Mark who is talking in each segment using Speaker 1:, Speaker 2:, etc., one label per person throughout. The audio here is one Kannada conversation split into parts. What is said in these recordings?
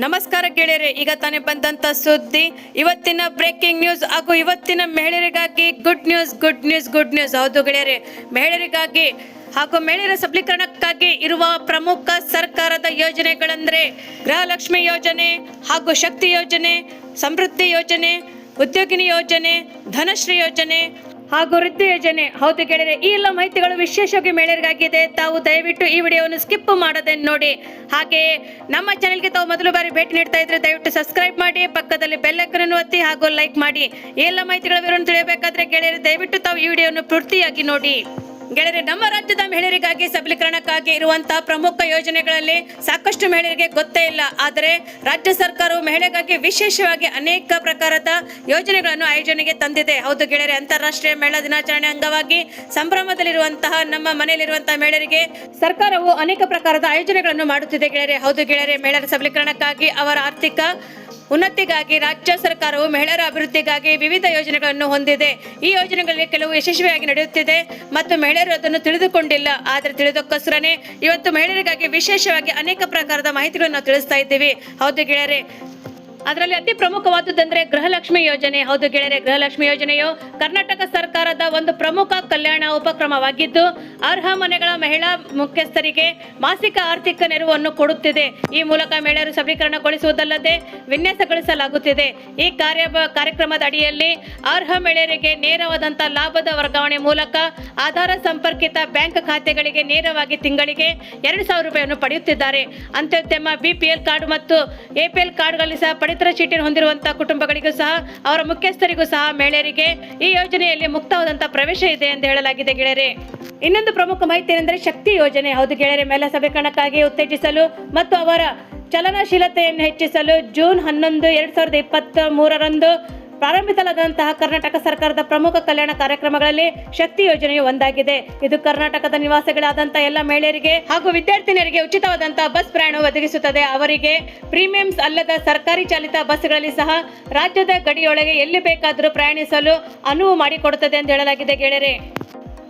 Speaker 1: ನಮಸ್ಕಾರ ಗೆಳೆಯರೆ, ಈಗ ತಾನೇ ಬಂದಂತ ಸುದ್ದಿ, ಇವತ್ತಿನ ಬ್ರೇಕಿಂಗ್ ನ್ಯೂಸ್ ಹಾಗೂ ಇವತ್ತಿನ ಮಹಿಳೆಯರಿಗಾಗಿ ಗುಡ್ ನ್ಯೂಸ್. ಹೌದು ಗೆಳೆಯರೆ, ಮಹಿಳೆಯರಿಗಾಗಿ ಹಾಗೂ ಮಹಿಳೆಯರ ಸಬಲೀಕರಣಕ್ಕಾಗಿ ಇರುವ ಪ್ರಮುಖ ಸರ್ಕಾರದ ಯೋಜನೆಗಳೆಂದರೆ ಗೃಹಲಕ್ಷ್ಮಿ ಯೋಜನೆ ಹಾಗೂ ಶಕ್ತಿ ಯೋಜನೆ, ಸಮೃದ್ಧಿ ಯೋಜನೆ, ಉದ್ಯೋಗಿನಿ ಯೋಜನೆ, ಧನಶ್ರೀ ಯೋಜನೆ ಹಾಗೂ ವೃದ್ಧಿ ಯೋಜನೆ. ಹೌದು ಗೆಳೆಯರೆ, ಈ ಎಲ್ಲ ಮಾಹಿತಿಗಳು ವಿಶೇಷವಾಗಿ ಮಹಿಳೆಯರಿಗಾಗಿದೆ. ತಾವು ದಯವಿಟ್ಟು ಈ ವಿಡಿಯೋವನ್ನು ಸ್ಕಿಪ್ ಮಾಡದೆ ನೋಡಿ. ಹಾಗೆಯೇ ನಮ್ಮ ಚಾನೆಲ್ಗೆ ತಾವು ಮೊದಲು ಬಾರಿ ಭೇಟಿ ನೀಡ್ತಾ ಇದ್ರೆ ದಯವಿಟ್ಟು ಸಬ್ಸ್ಕ್ರೈಬ್ ಮಾಡಿ, ಪಕ್ಕದಲ್ಲಿ ಬೆಲ್ ಐಕಾನ್ ಒತ್ತಿ ಹಾಗೂ ಲೈಕ್ ಮಾಡಿ. ಈ ಎಲ್ಲ ಮಾಹಿತಿಗಳ ವಿವರವನ್ನು ತಿಳಿಯಬೇಕಾದ್ರೆ ಗೆಳೆಯರೆ ದಯವಿಟ್ಟು ತಾವು ಈ ವಿಡಿಯೋವನ್ನು ಪೂರ್ತಿಯಾಗಿ ನೋಡಿ. ಗೆಳೆಯರೆ, ನಮ್ಮ ರಾಜ್ಯದ ಮಹಿಳೆಯರಿಗಾಗಿ ಸಬಲೀಕರಣಕ್ಕಾಗಿ ಇರುವಂತಹ ಪ್ರಮುಖ ಯೋಜನೆಗಳಲ್ಲಿ ಸಾಕಷ್ಟು ಮಹಿಳೆಯರಿಗೆ ಗೊತ್ತೇ ಇಲ್ಲ. ಆದರೆ ರಾಜ್ಯ ಸರ್ಕಾರವು ಮಹಿಳೆಗಾಗಿ ವಿಶೇಷವಾಗಿ ಅನೇಕ ಪ್ರಕಾರದ ಯೋಜನೆಗಳನ್ನು ಆಯೋಜನೆಗೆ ತಂದಿದೆ. ಹೌದು ಗೆಳೆಯರೆ, ಅಂತಾರಾಷ್ಟ್ರೀಯ ಮಹಿಳಾ ದಿನಾಚರಣೆ ಅಂಗವಾಗಿ ಸಂಭ್ರಮದಲ್ಲಿರುವಂತಹ ನಮ್ಮ ಮನೆಯಲ್ಲಿರುವಂತಹ ಮಹಿಳೆಯರಿಗೆ ಸರ್ಕಾರವು ಅನೇಕ ಪ್ರಕಾರದ ಆಯೋಜನೆಗಳನ್ನು ಮಾಡುತ್ತಿದೆ ಗೆಳೆಯರೆ. ಹೌದು ಗೆಳೆಯರೆ, ಮಹಿಳೆಯರ ಸಬಲೀಕರಣಕ್ಕಾಗಿ ಅವರ ಆರ್ಥಿಕ ಉನ್ನತಿಗಾಗಿ ರಾಜ್ಯ ಸರ್ಕಾರವು ಮಹಿಳೆಯರ ಅಭಿವೃದ್ಧಿಗಾಗಿ ವಿವಿಧ ಯೋಜನೆಗಳನ್ನು ಹೊಂದಿದೆ. ಈ ಯೋಜನೆಗಳಲ್ಲಿ ಕೆಲವು ಯಶಸ್ವಿಯಾಗಿ ನಡೆಯುತ್ತಿದೆ ಮತ್ತು ಮಹಿಳೆಯರು ಅದನ್ನು ತಿಳಿದುಕೊಂಡಿಲ್ಲ. ಆದರೆ ತಿಳಿದಕ್ಕೋಸ್ಕರನೇ ಇವತ್ತು ಮಹಿಳೆಯರಿಗಾಗಿ ವಿಶೇಷವಾಗಿ ಅನೇಕ ಪ್ರಕಾರದ ಮಾಹಿತಿಗಳನ್ನು ನಾವು ತಿಳಿಸ್ತಾ ಇದ್ದೀವಿ. ಹೌದು ಗೆಳೆಯರೆ, ಅದರಲ್ಲಿ ಅತಿ ಪ್ರಮುಖವಾದುದಂದ್ರೆ ಗೃಹಲಕ್ಷ್ಮಿ ಯೋಜನೆ. ಹೌದು ಗೆಳೆಯರೆ, ಗೃಹಲಕ್ಷ್ಮಿ ಯೋಜನೆಯು ಕರ್ನಾಟಕ ಸರ್ಕಾರದ ಒಂದು ಪ್ರಮುಖ ಕಲ್ಯಾಣ ಉಪಕ್ರಮವಾಗಿದ್ದು ಅರ್ಹ ಮನೆಗಳ ಮಹಿಳಾ ಮುಖ್ಯಸ್ಥರಿಗೆ ಮಾಸಿಕ ಆರ್ಥಿಕ ನೆರವನ್ನು ಕೊಡುತ್ತಿದೆ. ಈ ಮೂಲಕ ಮಹಿಳೆಯರು ಸಬಲೀಕರಣಗೊಳಿಸುವುದಲ್ಲದೆ ವಿನ್ಯಾಸಗೊಳಿಸಲಾಗುತ್ತಿದೆ. ಈ ಕಾರ್ಯಕ್ರಮದ ಅಡಿಯಲ್ಲಿ ಅರ್ಹ ಮಹಿಳೆಯರಿಗೆ ನೇರವಾದಂತಹ ಲಾಭದ ವರ್ಗಾವಣೆ ಮೂಲಕ ಆಧಾರ ಸಂಪರ್ಕಿತ ಬ್ಯಾಂಕ್ ಖಾತೆಗಳಿಗೆ ನೇರವಾಗಿ ತಿಂಗಳಿಗೆ 2,000 ರೂಪಾಯಿಯನ್ನು ಪಡೆಯುತ್ತಿದ್ದಾರೆ. ಅಂತ್ಯೋದ್ಯಮ ಬಿಪಿಎಲ್ ಕಾರ್ಡ್ ಮತ್ತು ಎಪಿಎಲ್ ಕಾರ್ಡ್ಗಳಲ್ಲಿ ಸಹ ಪಡಿತರ ಚೀಟಿ ಹೊಂದಿರುವಂತಹ ಕುಟುಂಬಗಳಿಗೂ ಸಹ ಅವರ ಮುಖ್ಯಸ್ಥರಿಗೂ ಸಹ ಮಹಿಳೆಯರಿಗೆ ಈ ಯೋಜನೆಯಲ್ಲಿ ಮುಕ್ತವಾದಂತಹ ಪ್ರವೇಶ ಇದೆ ಎಂದು ಹೇಳಲಾಗಿದೆ ಗೆಳೆಯರೆ. ಇನ್ನೊಂದು ಪ್ರಮುಖ ಮಾಹಿತಿ ಏನೆಂದರೆ ಶಕ್ತಿ ಯೋಜನೆ. ಹೌದು ಗೆಳೆಯರೆ, ಮಹಿಳಾ ಸಬಲೀಕರಣಕ್ಕಾಗಿ ಉತ್ತೇಜಿಸಲು ಮತ್ತು ಅವರ ಚಲನಶೀಲತೆಯನ್ನು ಹೆಚ್ಚಿಸಲು ಜೂನ್ 11, 2023ರಂದು ಪ್ರಾರಂಭಿಸಲಾದಂತಹ ಕರ್ನಾಟಕ ಸರ್ಕಾರದ ಪ್ರಮುಖ ಕಲ್ಯಾಣ ಕಾರ್ಯಕ್ರಮಗಳಲ್ಲಿ ಶಕ್ತಿ ಯೋಜನೆಯು ಒಂದಾಗಿದೆ. ಇದು ಕರ್ನಾಟಕದ ನಿವಾಸಿಗಳಾದಂತಹ ಎಲ್ಲ ಮಹಿಳೆಯರಿಗೆ ಹಾಗೂ ವಿದ್ಯಾರ್ಥಿನಿಯರಿಗೆ ಉಚಿತವಾದಂತಹ ಬಸ್ ಪ್ರಯಾಣ ಒದಗಿಸುತ್ತದೆ. ಅವರಿಗೆ ಪ್ರೀಮಿಯಮ್ಸ್ ಅಲ್ಲದ ಸರ್ಕಾರಿ ಚಾಲಿತ ಬಸ್ಗಳಲ್ಲಿ ಸಹ ರಾಜ್ಯದ ಗಡಿಯೊಳಗೆ ಎಲ್ಲಿ ಬೇಕಾದರೂ ಪ್ರಯಾಣಿಸಲು ಅನುವು ಮಾಡಿಕೊಡುತ್ತದೆ ಎಂದು ಹೇಳಲಾಗಿದೆ ಗೆಳೆಯರೆ.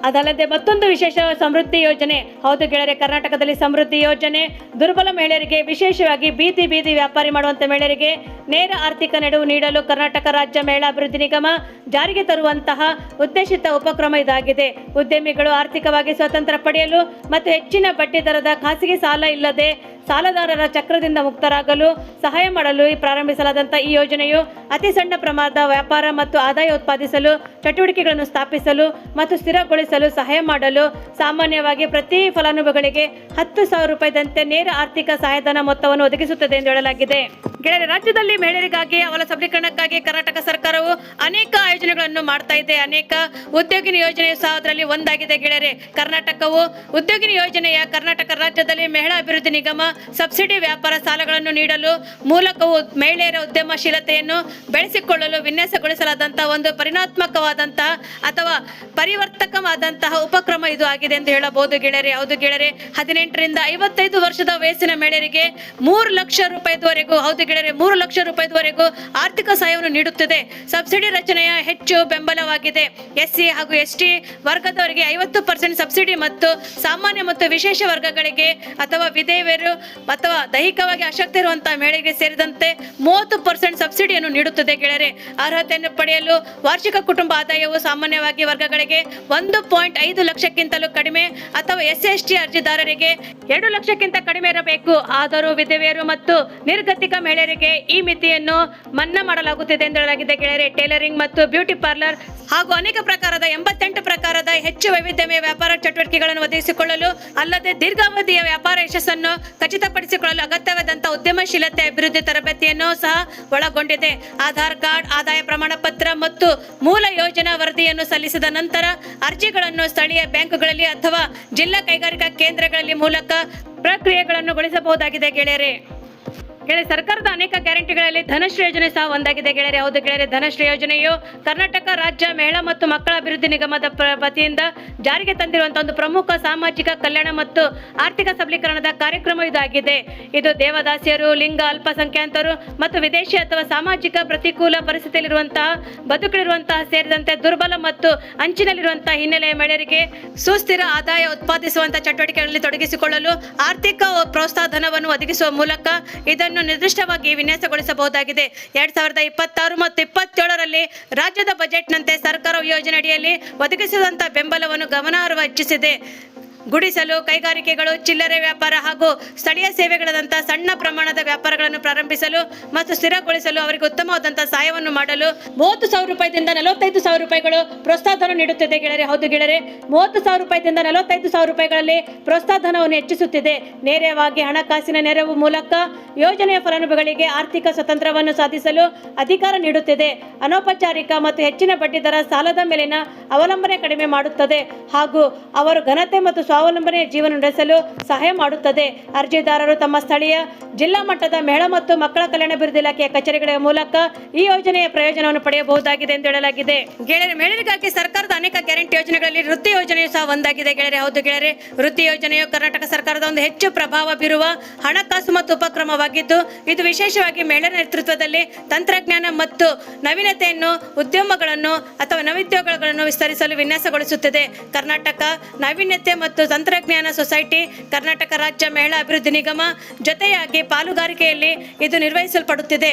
Speaker 1: ಅದಲ್ಲದೆ ಮತ್ತೊಂದು ವಿಶೇಷ ಸಮೃದ್ಧಿ ಯೋಜನೆ. ಹೌದು ಗೆಳೆಯರೆ, ಕರ್ನಾಟಕದಲ್ಲಿ ಸಮೃದ್ಧಿ ಯೋಜನೆ ದುರ್ಬಲ ಮಹಿಳೆಯರಿಗೆ, ವಿಶೇಷವಾಗಿ ಬೀದಿ ವ್ಯಾಪಾರಿ ಮಾಡುವಂತಹ ಮಹಿಳೆಯರಿಗೆ ನೇರ ಆರ್ಥಿಕ ನೆರವು ನೀಡಲು ಕರ್ನಾಟಕ ರಾಜ್ಯ ಮಹಿಳಾ ಅಭಿವೃದ್ಧಿ ನಿಗಮ ಜಾರಿಗೆ ತರುವಂತಹ ಉದ್ದೇಶಿತ ಉಪಕ್ರಮ ಇದಾಗಿದೆ. ಉದ್ಯಮಿಗಳು ಆರ್ಥಿಕವಾಗಿ ಸ್ವಾತಂತ್ರ್ಯ ಪಡೆಯಲು ಮತ್ತು ಹೆಚ್ಚಿನ ಬಡ್ಡಿ ದರದ ಖಾಸಗಿ ಸಾಲ ಇಲ್ಲದೆ ಸಾಲದಾರರ ಚಕ್ರದಿಂದ ಮುಕ್ತರಾಗಲು ಸಹಾಯ ಮಾಡಲು ಪ್ರಾರಂಭಿಸಲಾದಂತಹ ಈ ಯೋಜನೆಯು ಅತಿ ಸಣ್ಣ ಪ್ರಮಾಣದ ವ್ಯಾಪಾರ ಮತ್ತು ಆದಾಯ ಉತ್ಪಾದಿಸಲು, ಚಟುವಟಿಕೆಗಳನ್ನು ಸ್ಥಾಪಿಸಲು ಮತ್ತು ಸ್ಥಿರಗೊಳಿಸಲು ಸಹಾಯ ಮಾಡಲು ಸಾಮಾನ್ಯವಾಗಿ ಪ್ರತಿ ಫಲಾನುಭವಿಗಳಿಗೆ 10,000 ರೂಪಾಯಿದಂತೆ ನೇರ ಆರ್ಥಿಕ ಸಹಾಯಧನ ಮೊತ್ತವನ್ನು ಒದಗಿಸುತ್ತದೆ ಎಂದು ಹೇಳಲಾಗಿದೆ. ಗೆಳೆಯರೆ, ರಾಜ್ಯದಲ್ಲಿ ಮಹಿಳೆಯರಿಗಾಗಿ ಅವರ ಸಬಲೀಕರಣಕ್ಕಾಗಿ ಕರ್ನಾಟಕ ಸರ್ಕಾರವು ಅನೇಕ ಆಯೋಜನೆಗಳನ್ನು ಮಾಡ್ತಾ ಇದೆ. ಅನೇಕ ಉದ್ಯೋಗಿನಿ ಯೋಜನೆಯು ಸಹ ಅದರಲ್ಲಿ ಒಂದಾಗಿದೆ ಗೆಳೆಯರೆ. ಕರ್ನಾಟಕವು ಉದ್ಯೋಗಿನಿ ಯೋಜನೆಯ ಕರ್ನಾಟಕ ರಾಜ್ಯದಲ್ಲಿ ಮಹಿಳಾ ಅಭಿವೃದ್ಧಿ ನಿಗಮ ಸಬ್ಸಿಡಿ ವ್ಯಾಪಾರ ಸಾಲಗಳನ್ನು ನೀಡಲು ಮೂಲಕವು ಮಹಿಳೆಯರ ಉದ್ಯಮಶೀಲತೆಯನ್ನು ಬೆಳೆಸಿಕೊಳ್ಳಲು ವಿನ್ಯಾಸಗೊಳಿಸಲಾದಂತಹ ಒಂದು ಪರಿಣಾತ್ಮಕವಾದಂತಹ ಅಥವಾ ಪರಿವರ್ತಕವಾದಂತಹ ಉಪಕ್ರಮ ಇದು ಆಗಿದೆ ಎಂದು ಹೇಳಬಹುದು ಗೆಳೆಯರೆ. ಹೌದು ಗೆಳೆಯರೆ, 18ರಿಂದ 55 ವರ್ಷದ ವಯಸ್ಸಿನ ಮಹಿಳೆಯರಿಗೆ 3 ಲಕ್ಷ ರೂಪಾಯಿವರೆಗೂ, ಹೌದು ಗೆಳೆಯರೆ, 3 ಲಕ್ಷ ರೂಪಾಯಿವರೆಗೂ ಆರ್ಥಿಕ ಸಹಾಯವನ್ನು ನೀಡುತ್ತಿದೆ. ಸಬ್ಸಿಡಿ ರಚನೆಯ ಹೆಚ್ಚು ಬೆಂಬಲವಾಗಿದೆ. ಎಸ್ಸಿ ಹಾಗೂ ಎಸ್ಟಿ ವರ್ಗದವರಿಗೆ 50% ಸಬ್ಸಿಡಿ ಮತ್ತು ಸಾಮಾನ್ಯ ಮತ್ತು ವಿಶೇಷ ವರ್ಗಗಳಿಗೆ ಅಥವಾ ವಿಧವೆಯರು ಅಥವಾ ದೈಹಿಕವಾಗಿ ಅಶಕ್ತ ಇರುವಂತಹ ಮಹಿಳೆಗೆ ಸೇರಿದಂತೆ 30% ಸಬ್ಸಿಡಿಯನ್ನು ನೀಡುತ್ತದೆ ಗೆಳೆಯರೆ. ಅರ್ಹತೆಯನ್ನು ಪಡೆಯಲು ವಾರ್ಷಿಕ ಕುಟುಂಬ ಆದಾಯವು ಸಾಮಾನ್ಯವಾಗಿ ವರ್ಗಗಳಿಗೆ 1.5 ಲಕ್ಷಕ್ಕಿಂತಲೂ ಕಡಿಮೆ ಅಥವಾ SC/ST ಅರ್ಜಿದಾರರಿಗೆ 2 ಲಕ್ಷಕ್ಕಿಂತ ಕಡಿಮೆ ಇರಬೇಕು. ಆದರೂ ವಿಧವೆಯರು ಮತ್ತು ನಿರ್ಗತಿಕ ಮಹಿಳೆಯರಿಗೆ ಈ ಮಿತಿಯನ್ನು ಮನ್ನಾ ಮಾಡಲಾಗುತ್ತಿದೆ ಎಂದು ಹೇಳಲಾಗಿದೆ ಗೆಳೆಯರೆ. ಟೈಲರಿಂಗ್ ಮತ್ತು ಬ್ಯೂಟಿ ಪಾರ್ಲರ್ ಹಾಗೂ ಅನೇಕ ಪ್ರಕಾರದ 88 ಪ್ರಕಾರದ ಹೆಚ್ಚು ವೈವಿಧ್ಯಮಯ ವ್ಯಾಪಾರ ಚಟುವಟಿಕೆಗಳನ್ನು ಒದಗಿಸಿಕೊಳ್ಳಲು ಅಲ್ಲದೆ ದೀರ್ಘಾವಧಿಯ ವ್ಯಾಪಾರ ಯಶಸ್ಸನ್ನು ಖಚಿತಪಡಿಸಿಕೊಳ್ಳಲು ಅಗತ್ಯವಾದಂತಹ ಉದ್ಯಮಶೀಲತೆ ಅಭಿವೃದ್ಧಿ ತರಬೇತಿಯನ್ನು ಸಹ ಒಳಗೊಂಡಿದೆ. ಆಧಾರ್ ಕಾರ್ಡ್, ಆದಾಯ ಪ್ರಮಾಣ ಪತ್ರ ಮತ್ತು ಮೂಲ ಯೋಜನಾ ವರದಿಯನ್ನು ಸಲ್ಲಿಸಿದ ನಂತರ ಅರ್ಜಿಗಳನ್ನು ಸ್ಥಳೀಯ ಬ್ಯಾಂಕುಗಳಲ್ಲಿ ಅಥವಾ ಜಿಲ್ಲಾ ಕೈಗಾರಿಕಾ ಕೇಂದ್ರಗಳಲ್ಲಿ ಮೂಲಕ ಪ್ರಕ್ರಿಯೆಗಳನ್ನು ಗೊಳಿಸಬಹುದಾಗಿದೆ ಗೆಳೆಯರೆ. ಸರ್ಕಾರದ ಅನೇಕ ಗ್ಯಾರಂಟಿಗಳಲ್ಲಿ ಧನಶ್ರೀ ಯೋಜನೆ ಸಹ ಒಂದಾಗಿದೆ ಗೆಳೆಯರೆ. ಹೌದು ಗೆಳೆಯರೆ, ಧನಶ್ರೀ ಯೋಜನೆಯು ಕರ್ನಾಟಕ ರಾಜ್ಯ ಮಹಿಳಾ ಮತ್ತು ಮಕ್ಕಳ ಅಭಿವೃದ್ಧಿ ನಿಗಮದ ವತಿಯಿಂದ ಜಾರಿಗೆ ತಂದಿರುವಂತಹ ಒಂದು ಪ್ರಮುಖ ಸಾಮಾಜಿಕ ಕಲ್ಯಾಣ ಮತ್ತು ಆರ್ಥಿಕ ಸಬಲೀಕರಣದ ಕಾರ್ಯಕ್ರಮ ಇದಾಗಿದೆ. ಇದು ದೇವದಾಸಿಯರು, ಲಿಂಗ ಅಲ್ಪಸಂಖ್ಯಾತರು ಮತ್ತು ವಿದೇಶಿ ಅಥವಾ ಸಾಮಾಜಿಕ ಪ್ರತಿಕೂಲ ಪರಿಸ್ಥಿತಿಯಲ್ಲಿರುವಂತಹ ಬದುಕಲಿರುವಂತಹ ಸೇರಿದಂತೆ ದುರ್ಬಲ ಮತ್ತು ಅಂಚಿನಲ್ಲಿರುವಂತಹ ಹಿನ್ನೆಲೆಯ ಮಹಿಳೆಯರಿಗೆ ಸುಸ್ಥಿರ ಆದಾಯ ಉತ್ಪಾದಿಸುವಂತಹ ಚಟುವಟಿಕೆಗಳಲ್ಲಿ ತೊಡಗಿಸಿಕೊಳ್ಳಲು ಆರ್ಥಿಕ ಪ್ರೋತ್ಸಾಹ ಧನವನ್ನು ಒದಗಿಸುವ ಮೂಲಕ ಇದನ್ನು ಸೌಲಭ್ಯವನ್ನು ನಿರ್ದಿಷ್ಟವಾಗಿ ವಿನ್ಯಾಸಗೊಳಿಸಬಹುದಾಗಿದೆ. 2026 ಮತ್ತು 27ರಲ್ಲಿ ರಾಜ್ಯದ ಬಜೆಟ್ನಂತೆ ಸರ್ಕಾರವು ಯೋಜನೆಯಡಿಯಲ್ಲಿ ಒದಗಿಸಿದಂತಹ ಬೆಂಬಲವನ್ನು ಗಮನಾರ್ಹ ಹೆಚ್ಚಿಸಿದೆ. ಗುಡಿಸಲು, ಕೈಗಾರಿಕೆಗಳು, ಚಿಲ್ಲರೆ ವ್ಯಾಪಾರ ಹಾಗೂ ಸ್ಥಳೀಯ ಸೇವೆಗಳಂತಹ ಸಣ್ಣ ಪ್ರಮಾಣದ ವ್ಯಾಪಾರಗಳನ್ನು ಪ್ರಾರಂಭಿಸಲು ಮತ್ತು ಸ್ಥಿರಗೊಳಿಸಲು ಅವರಿಗೆ ಉತ್ತಮವಾದಂತಹ ಸಹಾಯವನ್ನು ಮಾಡಲು 30,000 ರೂಪಾಯಿದಿಂದ 45,000 ರೂಪಾಯಿಗಳು ಪ್ರೋತ್ಸಾಹಧನ ನೀಡುತ್ತಿದೆ ಗೆಳೆಯರೆ. ಹೌದು ಗೆಳೆಯರೆ, 30,000 ರೂಪಾಯಿದಿಂದ 45,000 ರೂಪಾಯಿಗಳಲ್ಲಿ ಪ್ರೋತ್ಸಾಹಧನವನ್ನು ಹೆಚ್ಚಿಸುತ್ತಿದೆ. ನೇರವಾಗಿ ಹಣಕಾಸಿನ ನೆರವು ಮೂಲಕ ಯೋಜನೆಯ ಫಲಾನುಭವಿಗಳಿಗೆ ಆರ್ಥಿಕ ಸ್ವತಂತ್ರವನ್ನು ಸಾಧಿಸಲು ಅಧಿಕಾರ ನೀಡುತ್ತಿದೆ. ಅನೌಪಚಾರಿಕ ಮತ್ತು ಹೆಚ್ಚಿನ ಬಡ್ಡಿದರ ಸಾಲದ ಮೇಲಿನ ಅವಲಂಬನೆ ಕಡಿಮೆ ಮಾಡುತ್ತದೆ ಹಾಗೂ ಅವರು ಘನತೆ ಮತ್ತು ಸ್ವಾವಲಂಬನೆಯ ಜೀವನ ನಡೆಸಲು ಸಹಾಯ ಮಾಡುತ್ತದೆ. ಅರ್ಜಿದಾರರು ತಮ್ಮ ಸ್ಥಳೀಯ ಜಿಲ್ಲಾ ಮಟ್ಟದ ಮಹಿಳಾ ಮತ್ತು ಮಕ್ಕಳ ಕಲ್ಯಾಣ ಅಭಿವೃದ್ಧಿ ಇಲಾಖೆಯ ಕಚೇರಿಗಳ ಮೂಲಕ ಈ ಯೋಜನೆಯ ಪ್ರಯೋಜನವನ್ನು ಪಡೆಯಬಹುದಾಗಿದೆ ಎಂದು ಹೇಳಲಾಗಿದೆ. ಗೆಳೆಯರೆ, ಮಹಿಳೆಯರಿಗಾಗಿ ಸರ್ಕಾರದ ಅನೇಕ ಗ್ಯಾರಂಟಿ ಯೋಜನೆಗಳಲ್ಲಿ ವೃತ್ತಿ ಯೋಜನೆಯು ಸಹ ಒಂದಾಗಿದೆ ಗೆಳೆಯರೆ. ಹೌದು ಗೆಳೆಯರೆ, ವೃತ್ತಿ ಯೋಜನೆಯು ಕರ್ನಾಟಕ ಸರ್ಕಾರದ ಒಂದು ಹೆಚ್ಚು ಪ್ರಭಾವ ಬೀರುವ ಹಣಕಾಸು ಮತ್ತು ಉಪಕ್ರಮವಾಗಿದ್ದು, ಇದು ವಿಶೇಷವಾಗಿ ಮಹಿಳೆಯರ ನೇತೃತ್ವದಲ್ಲಿ ತಂತ್ರಜ್ಞಾನ ಮತ್ತು ನವೀನತೆಯನ್ನು ಉದ್ಯಮಗಳನ್ನು ಅಥವಾ ನವೋದ್ಯೋಗಗಳನ್ನು ವಿಸ್ತರಿಸಲು ವಿನ್ಯಾಸಗೊಳಿಸುತ್ತದೆ. ಕರ್ನಾಟಕ ನಾವೀನ್ಯತೆ ಮತ್ತು ತಂತ್ರಜ್ಞಾನ ಸೊಸೈಟಿ, ಕರ್ನಾಟಕ ರಾಜ್ಯ ಮಹಿಳಾ ಅಭಿವೃದ್ಧಿ ನಿಗಮ ಜೊತೆಯಾಗಿ ಪಾಲುಗಾರಿಕೆಯಲ್ಲಿ ಇದು ನಿರ್ವಹಿಸಲ್ಪಡುತ್ತಿದೆ.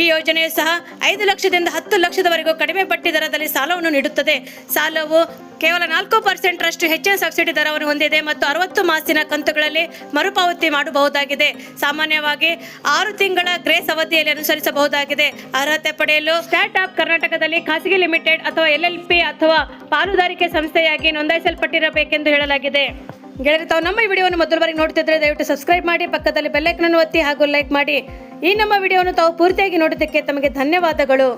Speaker 1: ಈ ಯೋಜನೆಯು ಸಹ 5 ಲಕ್ಷದಿಂದ 10 ಲಕ್ಷದವರೆಗೂ ಕಡಿಮೆ ಬಡ್ಡಿ ದರದಲ್ಲಿ ಸಾಲವನ್ನು ನೀಡುತ್ತದೆ. ಸಾಲವು ಕೇವಲ 4% ರಷ್ಟು ಹೆಚ್ಚಿನ ಸಬ್ಸಿಡಿ ದರವನ್ನು ಹೊಂದಿದೆ ಮತ್ತು 60 ಮಾಸಿನ ಕಂತುಗಳಲ್ಲಿ ಮರುಪಾವತಿ ಮಾಡಬಹುದಾಗಿದೆ. ಸಾಮಾನ್ಯವಾಗಿ 6 ತಿಂಗಳ ಗ್ರೇಸ್ ಅವಧಿಯಲ್ಲಿ ಅನುಸರಿಸಬಹುದಾಗಿದೆ. ಅರ್ಹತೆ ಪಡೆಯಲು ಸ್ಟಾರ್ಟ್ ಅಪ್ ಕರ್ನಾಟಕದಲ್ಲಿ ಖಾಸಗಿ ಲಿಮಿಟೆಡ್ ಅಥವಾ LLP ಅಥವಾ ಪಾಲುದಾರಿಕೆ ಸಂಸ್ಥೆಯಾಗಿ ನೋಂದಾಯಿಸಲ್ಪಟ್ಟಿರಬೇಕೆಂದು ಹೇಳಲಾಗಿದೆ. ಗೆಳೆಯರೆ, ತಾವು ನಮ್ಮ ಈ ವಿಡಿಯೋವನ್ನು ಮೊದಲ ಬಾರಿ ನೋಡ್ತಿದ್ರೆ ದಯವಿಟ್ಟು ಸಬ್ಸ್ಕ್ರೈಬ್ ಮಾಡಿ, ಪಕ್ಕದಲ್ಲಿ ಬೆಲ್ ಐಕಾನ್ ಅನ್ನು ಒತ್ತಿ ಹಾಗೂ ಲೈಕ್ ಮಾಡಿ. ಈ ನಮ್ಮ ವಿಡಿಯೋವನ್ನು ತಾವು ಪೂರ್ತಿಯಾಗಿ ನೋಡಿದ್ದಕ್ಕೆ ತಮಗೆ ಧನ್ಯವಾದಗಳು.